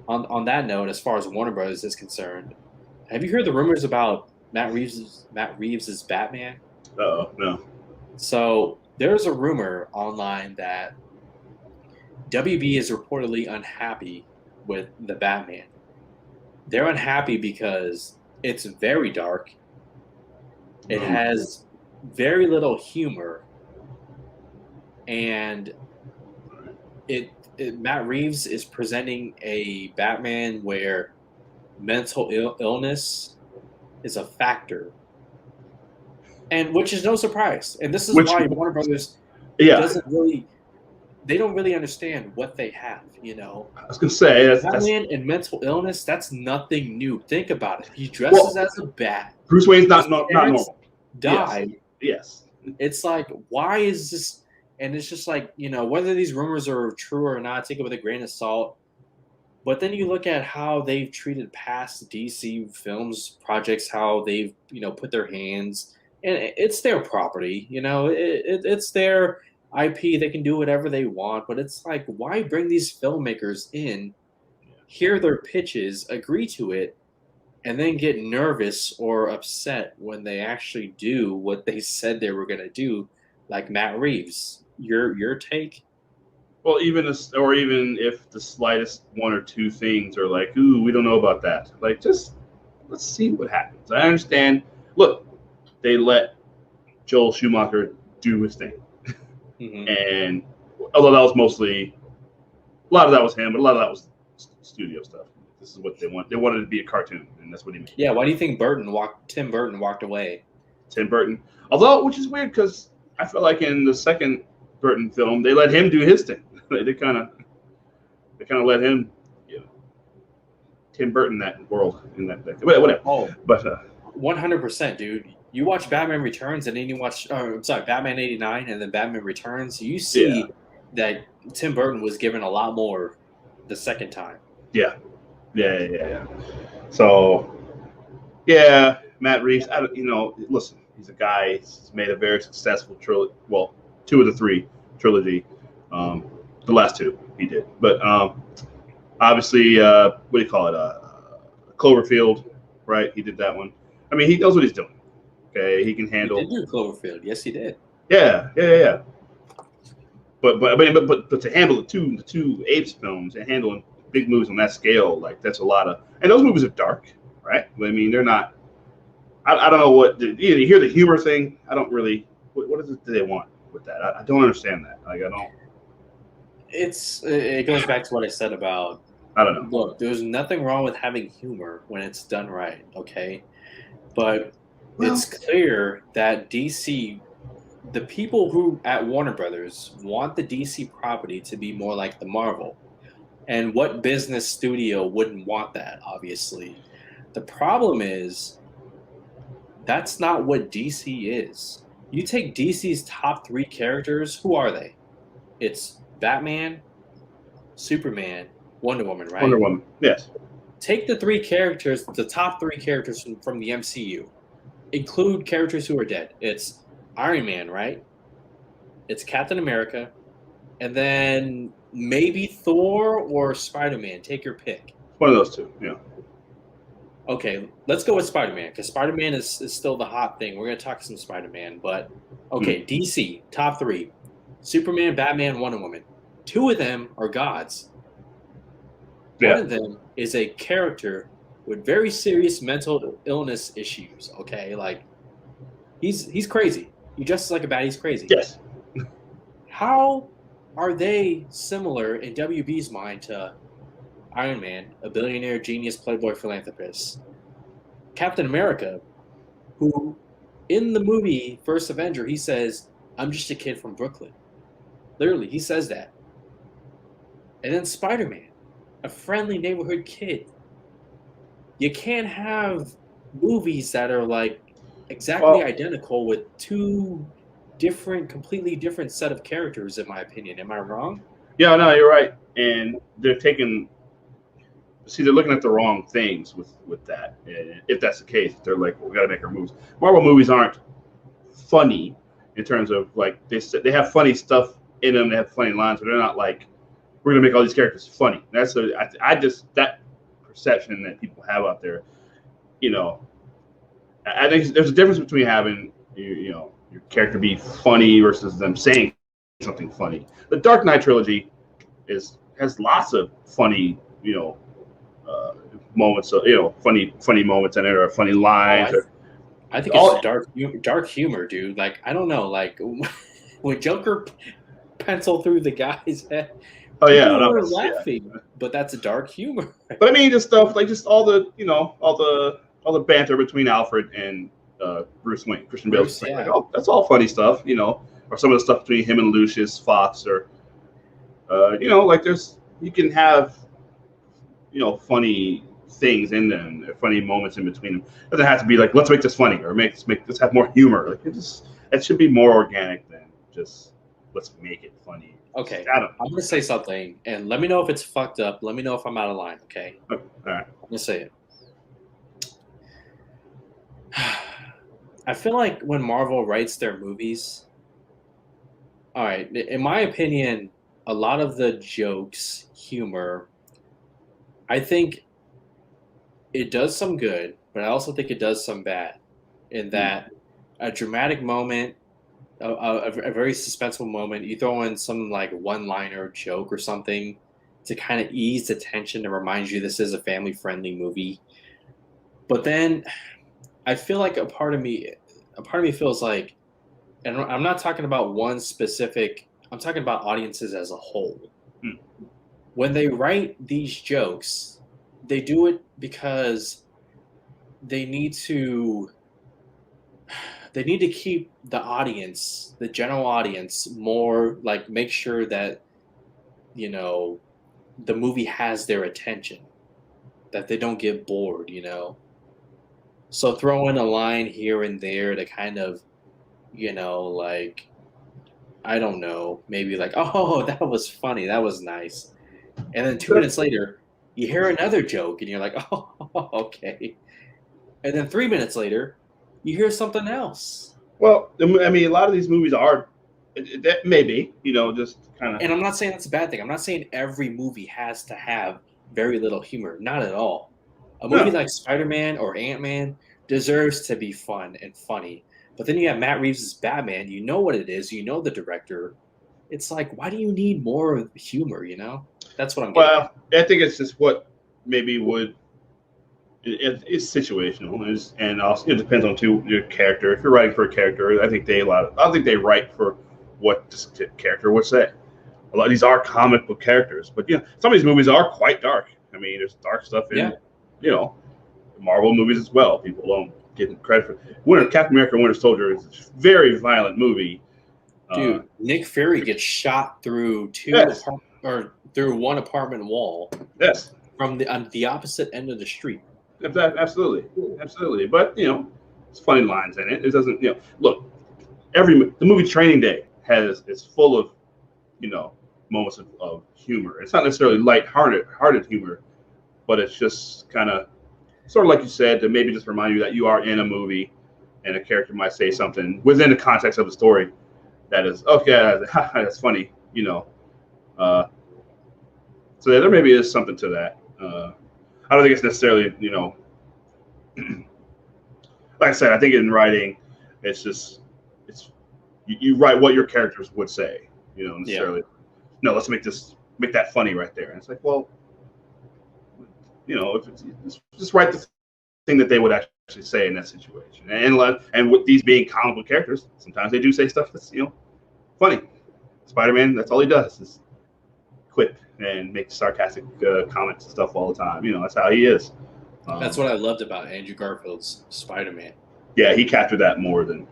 on that note, as far as Warner Brothers is concerned, have you heard the rumors about Matt Reeves' Batman? Oh no. So there's a rumor online that WB is reportedly unhappy with the Batman. They're unhappy because it's very dark. It has very little humor, and Matt Reeves is presenting a Batman where mental illness is a factor, and which is no surprise. And this is why Warner Brothers doesn't really. They don't really understand what they have, you know. I was gonna say Batman and mental illness. That's nothing new. Think about it. He dresses as a bat. Bruce Wayne's not normal. Died. Yes. It's like, why is this? And it's just like, you know, whether these rumors are true or not, take it with a grain of salt. But then you look at how they've treated past DC films projects, how they've, you know, put their hands, and it's their property, you know, it's their IP. They can do whatever they want, but it's like, why bring these filmmakers in, hear their pitches, agree to it, and then get nervous or upset when they actually do what they said they were going to do, like Matt Reeves? Your take? Well, even if the slightest one or two things are like, ooh, we don't know about that. Like, just let's see what happens. I understand. Look, they let Joel Schumacher do his thing. And although that was mostly, a lot of that was him, but a lot of that was studio stuff. This is what they want. They wanted it to be a cartoon, and that's what he made. Yeah, why do you think Tim Burton walked away? Tim Burton. Although, which is weird because I feel like in the second Burton film, they let him do his thing. They kind of let him, you know, Tim Burton that world in that thing. Whatever. Oh, but 100%, dude. You watch Batman Returns and then you watch, Batman '89 and then Batman Returns. You see that Tim Burton was given a lot more the second time. Yeah. So, yeah, Matt Reeves. Listen, he's a guy. He's made a very successful trilogy. Well, 2 of the 3 trilogy. The last 2 he did, but obviously, what do you call it? Cloverfield, right? He did that one. I mean, he knows what he's doing. Okay, he can handle. He did do Cloverfield. Yes, he did. Yeah. But to handle the two Apes films and handling big movies on that scale, like that's a lot of. And those movies are dark, right? I mean, they're not. I don't know what you hear the humor thing. I don't really. What is it do they want with that? I don't understand that. Like I don't. It goes back to what I said about. I don't know. Look, there's nothing wrong with having humor when it's done right, okay? But it's clear that DC, the people who at Warner Brothers want the DC property to be more like the Marvel. And what business studio wouldn't want that, obviously? The problem is that's not what DC is. You take DC's top 3 characters, who are they? It's Batman, Superman, Wonder Woman, right? Wonder Woman, yes. Take the 3 characters, the top 3 characters from the MCU. Include characters who are dead. It's Iron Man, right? It's Captain America, and then maybe Thor or Spider-Man. Take your pick. One of those 2, yeah. Okay, let's go with Spider-Man, because Spider-Man is still the hot thing. We're going to talk some Spider-Man, but okay, DC, top 3. Superman, Batman, Wonder Woman. 2 of them are gods. Yeah. One of them is a character with very serious mental illness issues, okay? Like, he's crazy. He dresses like a bat, he's crazy. Yes. How are they similar in WB's mind to Iron Man, a billionaire, genius, playboy, philanthropist? Captain America, who in the movie First Avenger, he says, I'm just a kid from Brooklyn. Literally, he says that. And then Spider-Man, a friendly neighborhood kid. You can't have movies that are like exactly identical with 2 completely different set of characters, in my opinion. Am I wrong? Yeah, no, you're right. And they're looking at the wrong things with that. If that's the case, they're like, well, we got to make our movies. Marvel movies aren't funny in terms of like they have funny stuff in them. They have funny lines, but they're not like we're gonna make all these characters funny. I just that perception that people have out there. You know, I think there's a difference between having your character be funny versus them saying something funny. The Dark Knight trilogy has lots of funny moments, funny moments in it, or funny lines. I think it's dark humor, dude. Like, I don't know, like when Joker pencil through the guy's head, people were laughing, but that's a dark humor. But I mean, just stuff like just all the banter between Alfred and Bruce Wayne, Christian Bale. Yeah. Like, oh, that's all funny stuff, or some of the stuff between him and Lucius Fox, or like you can have funny things in them, funny moments in between them. It doesn't have to be like, let's make this funny, or let's have more humor. Like it should be more organic than just let's make it funny. Okay, I'm gonna say something, and let me know if it's fucked up. Let me know if I'm out of line. Okay. All right. I'm gonna say it. I feel like when Marvel writes their movies, all right, in my opinion, a lot of the jokes, humor, I think it does some good, but I also think it does some bad. In that, a dramatic moment, a very suspenseful moment, you throw in some like one-liner joke or something to kind of ease the tension and remind you this is a family-friendly movie. But then I feel like a part of me feels like, and I'm not talking about one specific, I'm talking about audiences as a whole. When they write these jokes, they do it because they need to keep the audience, the general audience, more like make sure that the movie has their attention, that they don't get bored, So throw in a line here and there to kind of, like, I don't know, maybe like, oh, that was funny, that was nice. And then 2 minutes later, you hear another joke and you're like, oh, okay. And then 3 minutes later, you hear something else. Well, I mean, a lot of these movies are, that maybe, just kind of. And I'm not saying that's a bad thing. I'm not saying every movie has to have very little humor. Not at all. A movie like Spider-Man or Ant-Man deserves to be fun and funny. But then you have Matt Reeves' Batman. You know what it is. You know the director. It's like, why do you need more humor, That's what I'm getting at. I think it's just what maybe would. It's situational, and also it depends on your character. If you're writing for a character, I think they write for what this character would say. A lot of these are comic book characters, but some of these movies are quite dark. I mean, there's dark stuff in Marvel movies as well. People don't get credit for Captain America: Winter Soldier is a very violent movie. Dude, Nick Fury gets shot through through one apartment wall. Yes, from the opposite end of the street. Absolutely. But it's funny lines in it. It doesn't. Look, the movie Training Day is full of moments of humor. It's not necessarily light-hearted humor, but it's just kind of sort of like you said, to maybe just remind you that you are in a movie and a character might say something within the context of the story that is, okay, that's funny, so there maybe is something to that. I don't think it's necessarily, like I said, I think in writing, it's you write what your characters would say, necessarily. Yeah. No, let's make that funny right there. And it's like, well, if it's just write the thing that they would actually say in that situation. And with these being comic book characters, sometimes they do say stuff that's funny. Spider-Man, that's all he does is quip and make sarcastic comments and stuff all the time. That's how he is. That's what I loved about Andrew Garfield's Spider-Man. Yeah, he captured that more than